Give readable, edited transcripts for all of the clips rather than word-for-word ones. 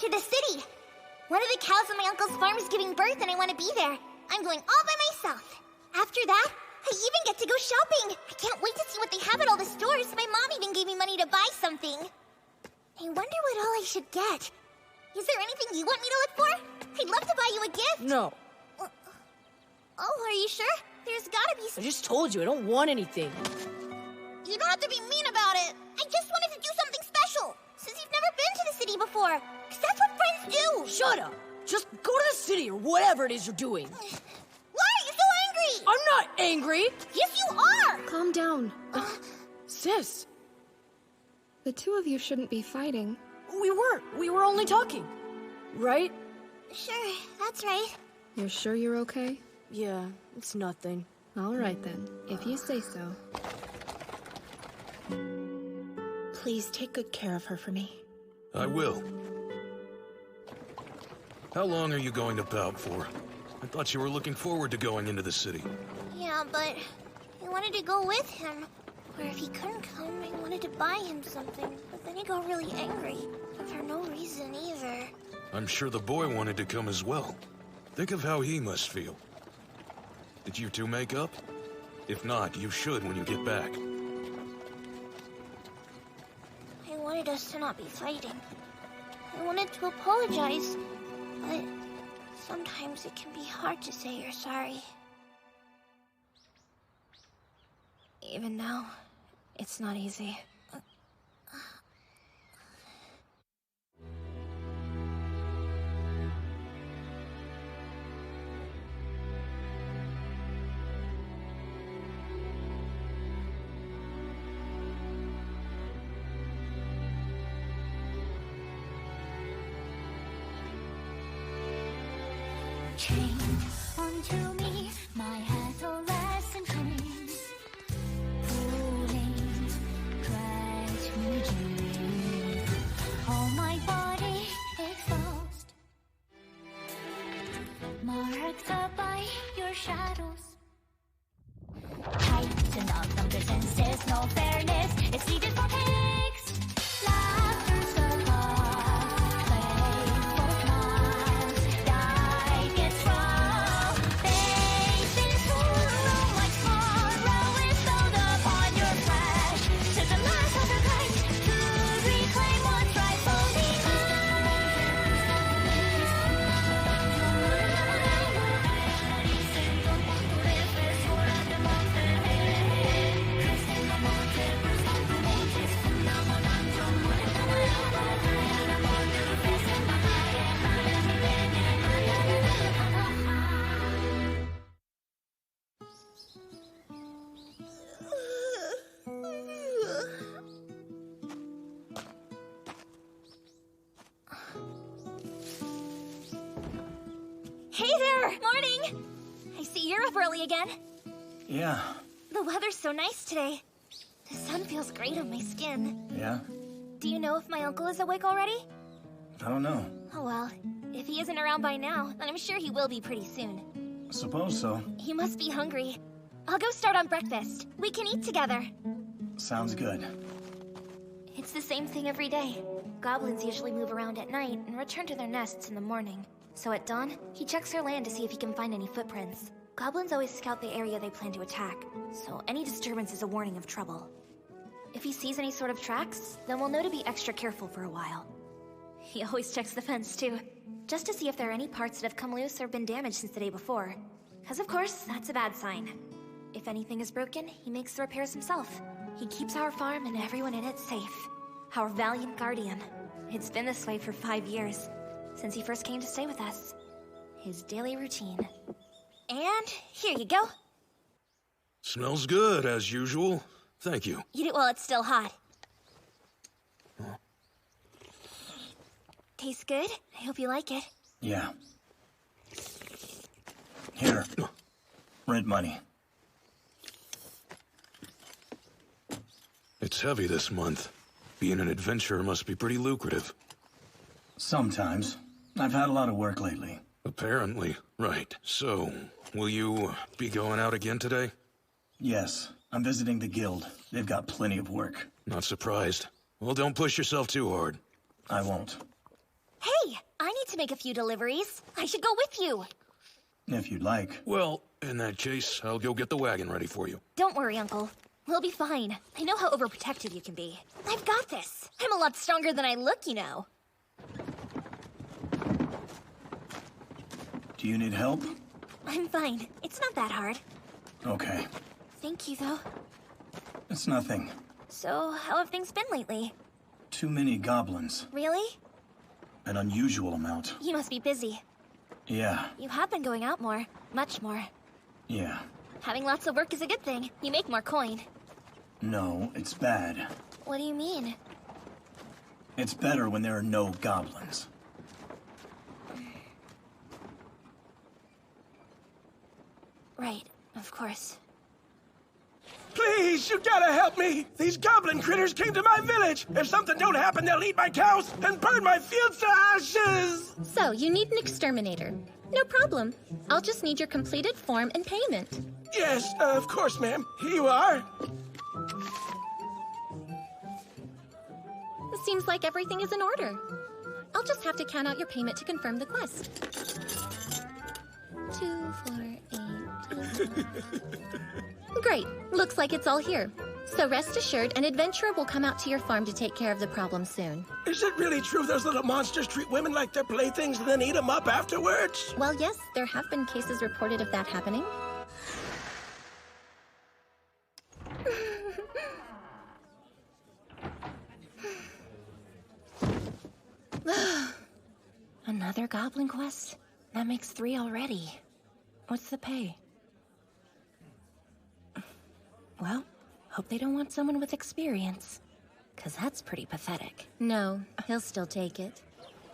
to the city. One of the cows on my uncle's farm is giving birth and I want to be there. I'm going all by myself. After that, I even get to go shopping. I can't wait to see what they have at all the stores. My mom even gave me money to buy something. I wonder what all I should get. Is there anything you want me to look for? I'd love to buy you a gift. No. Oh, are you sure? There's gotta be I just told you, I don't want anything. You don't have to be mean about it. I just wanted to do something special, since you've never been to the city before. Because that's what friends do. Shut up. Just go to the city or whatever it is you're doing. Why are you so angry? I'm not angry. Yes, you are. Calm down. Sis, The two of you shouldn't be fighting. we weren't. We were only talking. Right? Sure, that's right. You're sure you're okay? Yeah, it's nothing. All right then, if you say so. Please take good care of her for me. I will. How long are you going to Pout for? I thought you were looking forward to going into the city. Yeah, but I wanted to go with him. Or if he couldn't come, I wanted to buy him something. But then he got really angry. And for no reason either. I'm sure the boy wanted to come as well. Think of how he must feel. Did you two make up? If not, you should when you get back. I wanted us to not be fighting. I wanted to apologize. But sometimes it can be hard to say you're sorry. Even now, it's not easy. Chained onto me, my adolescent dreams, pulling, drag me deep. All my body exposed, marked up by your shadows. Tightened up from the senses, no fairness. It's needed for pigs. Laughter's the cause, playful smiles, die gets wrong. Faith in sorrow like sorrow is built upon your flesh. To the last of the kind, to reclaim what's rightfully Hey there! Morning! I see you're up early again. Yeah, The weather's so nice today. The sun feels great on my skin. yeah. Do you know if my uncle is awake already? I don't know. Oh well, if he isn't around by now, then I'm sure he will be pretty soon. Suppose so. He must be hungry. I'll go start on breakfast. We can eat together. Sounds good. It's the same thing every day. Goblins usually move around at night and return to their nests in the morning. So at dawn, he checks their land to see if he can find any footprints. Goblins always scout the area they plan to attack, so any disturbance is a warning of trouble. If he sees any sort of tracks, then we'll know to be extra careful for a while. He always checks the fence too, just to see if there are any parts that have come loose or been damaged since the day before. Because of course, that's a bad sign. If anything is broken, he makes the repairs himself. He keeps our farm and everyone in it safe. Our valiant guardian. It's been this way for 5 years, since he first came to stay with us. His daily routine. And here you go. Smells good, as usual. Thank you. Eat it while it's still hot. Tastes good? I hope you like it. Yeah. Here. Rent money. It's heavy this month. Being an adventurer must be pretty lucrative. Sometimes. I've had a lot of work lately. Apparently. Right. So, will you be going out again today? Yes, I'm visiting the guild. They've got plenty of work. Not surprised. Well, don't push yourself too hard. I won't. Hey, I need to make a few deliveries. I should go with you. If you'd like. Well, in that case, I'll go get the wagon ready for you. Don't worry, Uncle. We'll be fine. I know how overprotective you can be. I've got this. I'm a lot stronger than I look, you know. Do you need help? I'm fine. It's not that hard. Okay. Thank you, though. It's nothing. So, how have things been lately? Too many goblins. Really? An unusual amount. You must be busy. Yeah, You have been going out more. Much more. yeah. Having lots of work is a good thing. You make more coin. No, it's bad. What do you mean? It's better when there are no goblins. Right, of course. Please, you gotta help me! These goblin critters came to my village! If something don't happen, they'll eat my cows and burn my fields to ashes! So, you need an exterminator. No problem. I'll just need your completed form and payment. Yes, of course, ma'am. Here you are. It seems like everything is in order. I'll just have to count out your payment to confirm the quest. 2, 4, 8. Great. Looks like it's all here. So rest assured, an adventurer will come out to your farm to take care of the problem soon. Is it really true those little monsters treat women like their playthings and then eat them up afterwards? Well, yes, there have been cases reported of that happening. Another goblin quest? That makes 3 already. What's the pay? Well, hope they don't want someone with experience. 'Cause that's pretty pathetic. No, he'll still take it.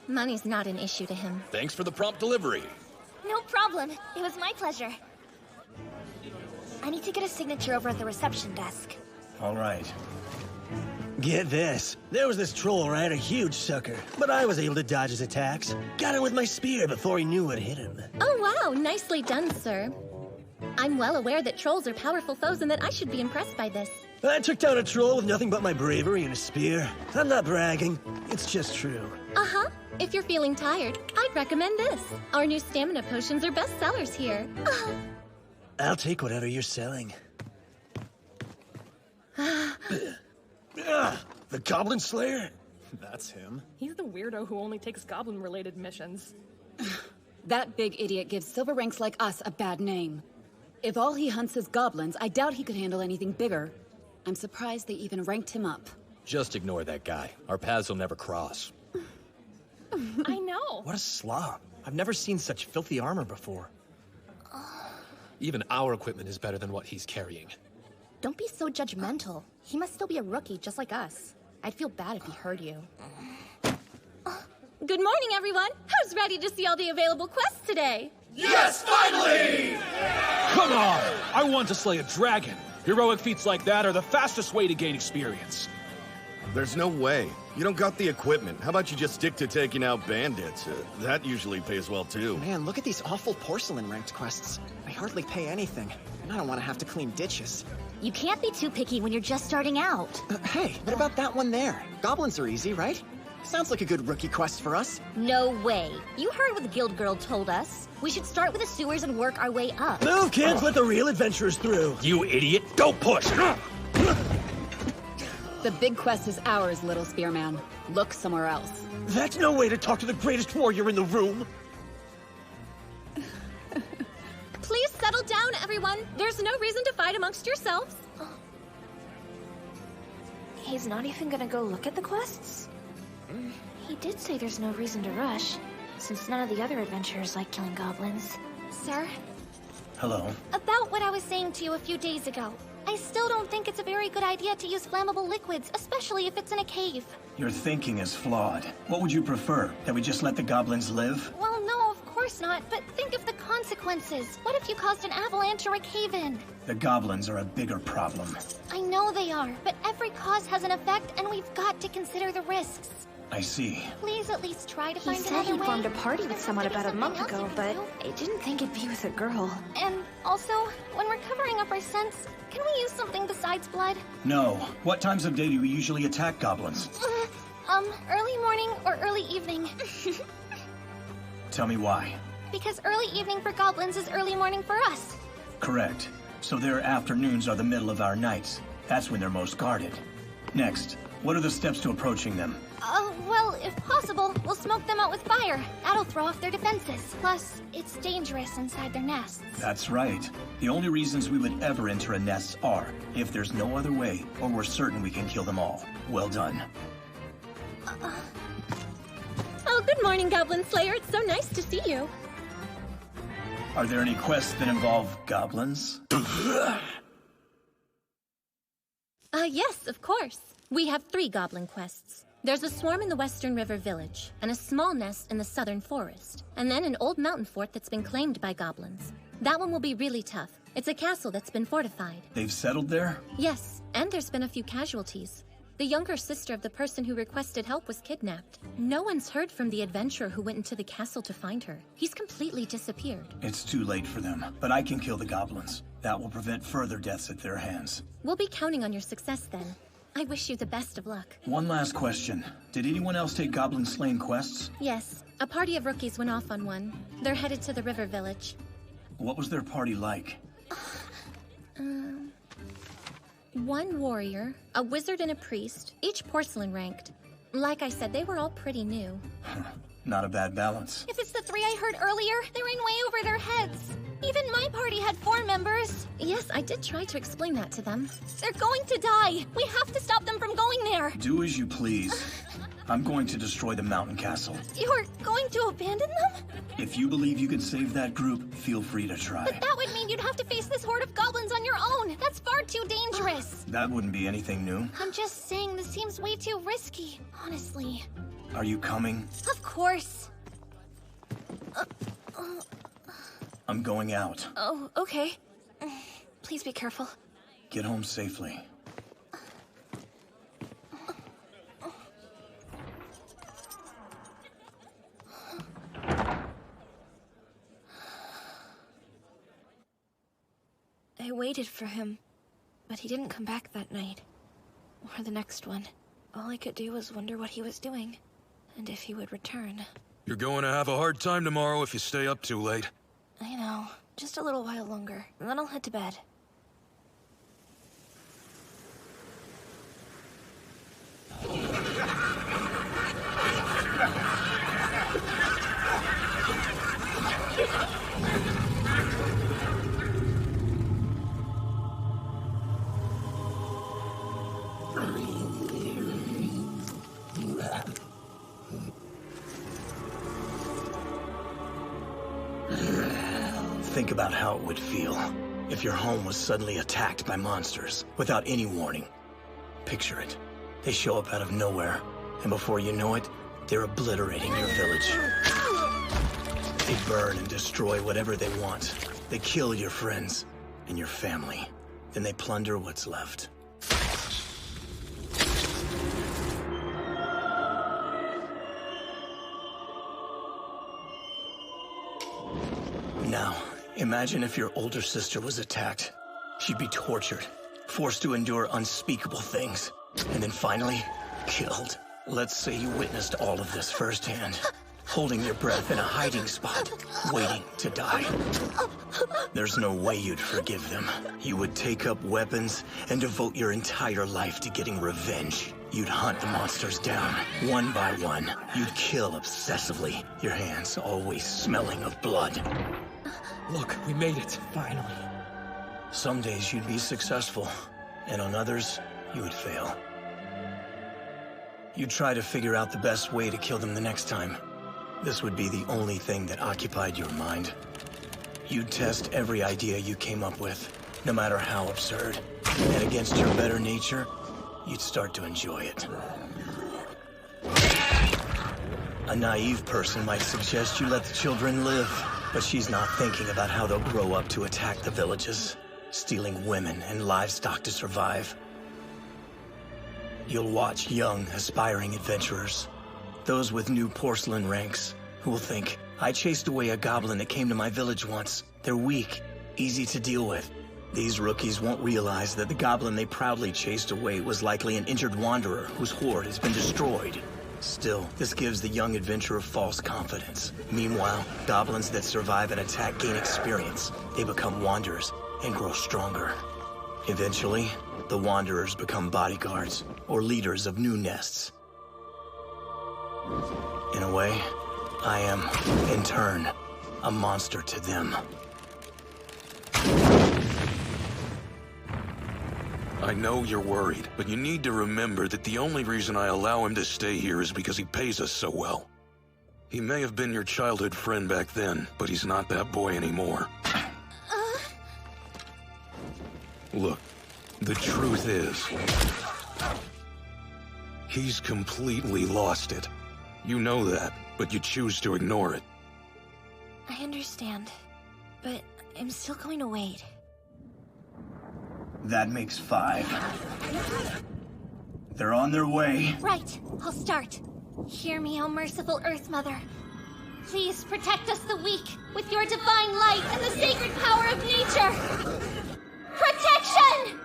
Money's not an issue to him. Thanks for the prompt delivery. No problem. It was my pleasure. I need to get a signature over at the reception desk. All right. Get this. There was this troll, right? A huge sucker. But I was able to dodge his attacks. Got him with my spear before he knew what hit him. Oh, wow. Nicely done, sir. I'm well aware that trolls are powerful foes and that I should be impressed by this. I took down a troll with nothing but my bravery and a spear. I'm not bragging. It's just true. Uh-huh. If you're feeling tired, I'd recommend this. Our new stamina potions are best sellers here. I'll take whatever you're selling. The Goblin Slayer? That's him. He's the weirdo who only takes goblin-related missions. That big idiot gives silver ranks like us a bad name. If all he hunts is goblins, I doubt he could handle anything bigger. I'm surprised they even ranked him up. Just ignore that guy. Our paths will never cross. I know. What a slob. I've never seen such filthy armor before. Even our equipment is better than what he's carrying. Don't be so judgmental. He must still be a rookie, just like us. I'd feel bad if he heard you. Good morning, everyone. Who's ready to see all the available quests today? Yes, finally! Come on! I want to slay a dragon. Heroic feats like that are the fastest way to gain experience. There's no way. You don't got the equipment. How about you just stick to taking out bandits? That usually pays well, too. Man, look at these awful porcelain-ranked quests. They hardly pay anything, and I don't want to have to clean ditches. You can't be too picky when you're just starting out. Hey, what about that one there? Goblins are easy, right? Sounds like a good rookie quest for us. No way. You heard what the guild girl told us. We should start with the sewers and work our way up. Move, kids! Let the real adventurers through! You idiot! Don't push! The big quest is ours, little spearman. Look somewhere else. That's no way to talk to the greatest warrior in the room! Please settle down, everyone. There's no reason to fight amongst yourselves. He's not even gonna go look at the quests? He did say there's no reason to rush, since none of the other adventurers like killing goblins. Sir? Hello. About what I was saying to you a few days ago. I still don't think it's a very good idea to use flammable liquids, especially if it's in a cave. Your thinking is flawed. What would you prefer? That we just let the goblins live? Well, no, of course not, but think of the consequences. What if you caused an avalanche or a cave-in? The goblins are a bigger problem. I know they are, but every cause has an effect, and we've got to consider the risks. I see. Please at least try to He find said another he way. formed a party with someone about a month ago, but I didn't think it'd be with a girl. And also, when we're covering up our scents, can we use something besides blood? No. What times of day do you usually attack goblins? Early morning or early evening. Tell me why. Because early evening for goblins is early morning for us. Correct. So their afternoons are the middle of our nights. That's when they're most guarded. Next, what are the steps to approaching them? Well, if possible, we'll smoke them out with fire. That'll throw off their defenses. Plus, it's dangerous inside their nests. That's right. The only reasons we would ever enter a nest are if there's no other way, or we're certain we can kill them all. Well done. Oh, good morning, Goblin Slayer. It's so nice to see you. Are there any quests that involve goblins? Yes, of course. We have 3 goblin quests. There's a swarm in the Western River Village, and a small nest in the Southern Forest, and then an old mountain fort that's been claimed by goblins. That one will be really tough. It's a castle that's been fortified. They've settled there? Yes, and there's been a few casualties. The younger sister of the person who requested help was kidnapped. No one's heard from the adventurer who went into the castle to find her. He's completely disappeared. It's too late for them, but I can kill the goblins. That will prevent further deaths at their hands. We'll be counting on your success then. I wish you the best of luck. One last question. Did anyone else take goblin slaying quests? Yes, a party of rookies went off on one. They're headed to the river village. What was their party like? One warrior, a wizard and a priest, each porcelain ranked. Like I said, they were all pretty new. Not a bad balance. If it's the 3 I heard earlier, they ran way over their heads. Even my party had 4 members. Yes, I did try to explain that to them. They're going to die. We have to stop them from going there. Do as you please. I'm going to destroy the mountain castle. You're going to abandon them? If you believe you can save that group, feel free to try. But that would mean you'd have to face this horde of goblins on your own. That's far too dangerous. That wouldn't be anything new. I'm just saying this seems way too risky, honestly. Are you coming? Of course. I'm going out. Oh, okay. Please be careful. Get home safely. I waited for him, but he didn't come back that night. Or the next one. All I could do was wonder what he was doing, and if he would return. You're going to have a hard time tomorrow if you stay up too late. I know. Just a little while longer, and then I'll head to bed. Think about how it would feel if your home was suddenly attacked by monsters without any warning. Picture it. They show up out of nowhere, and before you know it, they're obliterating your village. They burn and destroy whatever they want. They kill your friends and your family. Then they plunder what's left. Now, imagine if your older sister was attacked. She'd be tortured, forced to endure unspeakable things, and then finally, killed. Let's say you witnessed all of this firsthand, holding your breath in a hiding spot, waiting to die. There's no way you'd forgive them. You would take up weapons and devote your entire life to getting revenge. You'd hunt the monsters down, one by one. You'd kill obsessively, your hands always smelling of blood. Look, we made it. Finally. Some days you'd be successful, and on others, you would fail. You'd try to figure out the best way to kill them the next time. This would be the only thing that occupied your mind. You'd test every idea you came up with, no matter how absurd. And against your better nature, you'd start to enjoy it. A naive person might suggest you let the children live, but she's not thinking about how they'll grow up to attack the villages, stealing women and livestock to survive. You'll watch young, aspiring adventurers, those with new porcelain ranks, who will think, I chased away a goblin that came to my village once. They're weak, easy to deal with. These rookies won't realize that the goblin they proudly chased away was likely an injured wanderer whose horde has been destroyed. Still, this gives the young adventurer false confidence. Meanwhile, goblins that survive an attack gain experience. They become wanderers and grow stronger. Eventually, the wanderers become bodyguards or leaders of new nests. In a way, I am, in turn, a monster to them. I know you're worried, but you need to remember that the only reason I allow him to stay here is because he pays us so well. He may have been your childhood friend back then, but he's not that boy anymore. Look, the truth is, he's completely lost it. You know that, but you choose to ignore it. I understand, but I'm still going to wait. That makes 5. They're on their way. Right, I'll start. Hear me, O merciful Earth Mother. Please protect us the weak with your divine light and the sacred power of nature. Protection!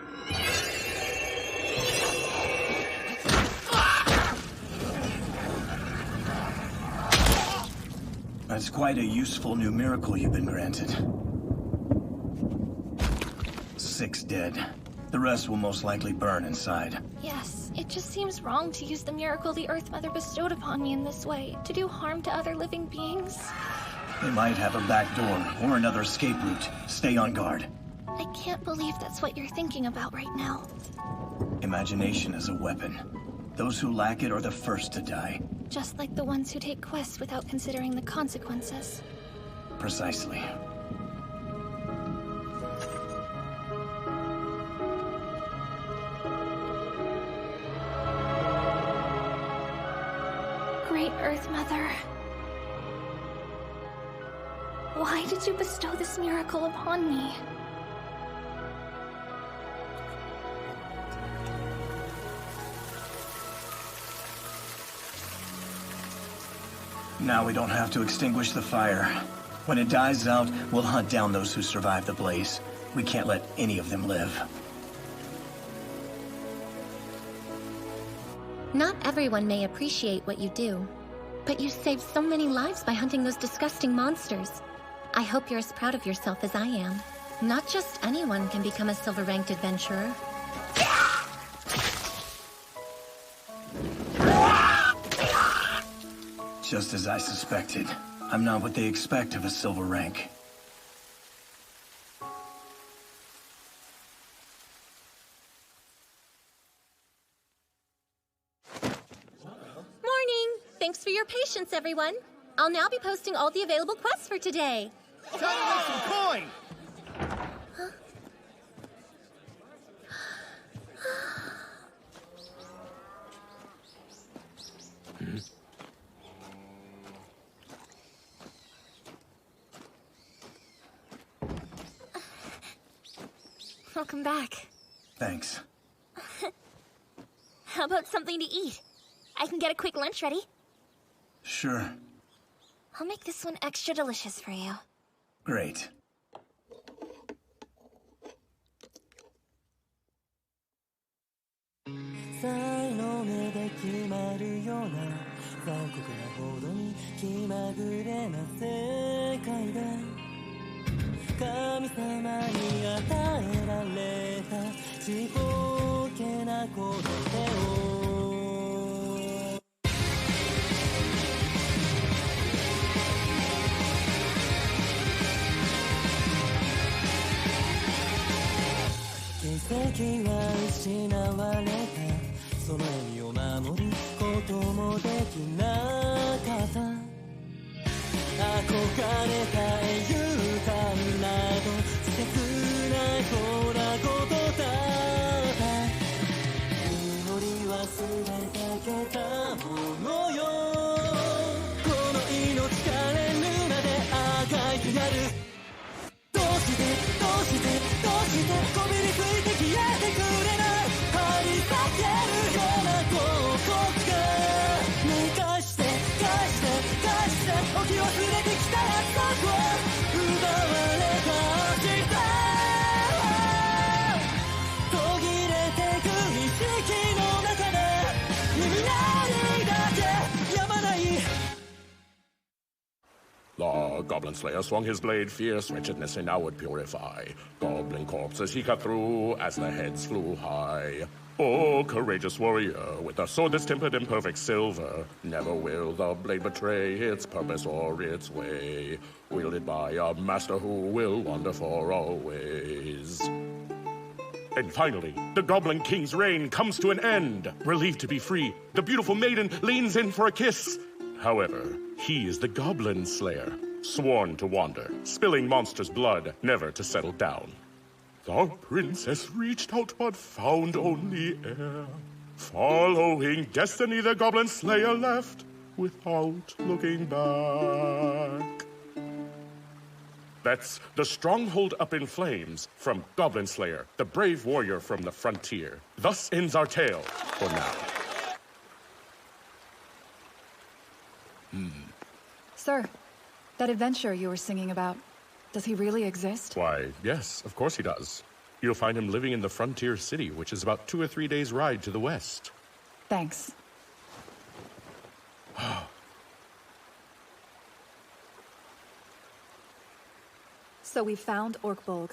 That's quite a useful new miracle you've been granted. 6 dead. The rest will most likely burn inside. Yes, it just seems wrong to use the miracle the Earth Mother bestowed upon me in this way, to do harm to other living beings. They might have a back door or another escape route. Stay on guard. I can't believe that's what you're thinking about right now. Imagination is a weapon. Those who lack it are the first to die. Just like the ones who take quests without considering the consequences. Precisely. Great Earth Mother. Why did you bestow this miracle upon me? Now we don't have to extinguish the fire. When it dies out, we'll hunt down those who survive the blaze. We can't let any of them live. Not everyone may appreciate what you do, but you saved so many lives by hunting those disgusting monsters. I hope you're as proud of yourself as I am. Not just anyone can become a silver-ranked adventurer. Just as I suspected. I'm not what they expect of a silver rank. Morning! Thanks for your patience, everyone. I'll now be posting all the available quests for today. Time to make some coin! Welcome back. Thanks. How about something to eat? I can get a quick lunch ready. Sure. I'll make this one extra delicious for you. Great. Goblin Slayer swung his blade, fierce wretchedness he now would purify. Goblin corpses he cut through as the heads flew high. Oh, courageous warrior, with a sword that's tempered in perfect silver, never will the blade betray its purpose or its way. Wielded by a master who will wander for always. And finally, the Goblin King's reign comes to an end. Relieved to be free, the beautiful maiden leans in for a kiss. However, he is the Goblin Slayer, sworn to wander, spilling monsters' blood, never to settle down. The princess reached out but found only air. Following destiny, the Goblin Slayer left without looking back. That's The Stronghold Up in Flames from Goblin Slayer, the brave warrior from the frontier. Thus ends our tale for now. Sir, that adventurer you were singing about, does he really exist? Why, yes, of course he does. You'll find him living in the frontier city, which is about 2 or 3 days' ride to the west. Thanks. So we found Orkbolg.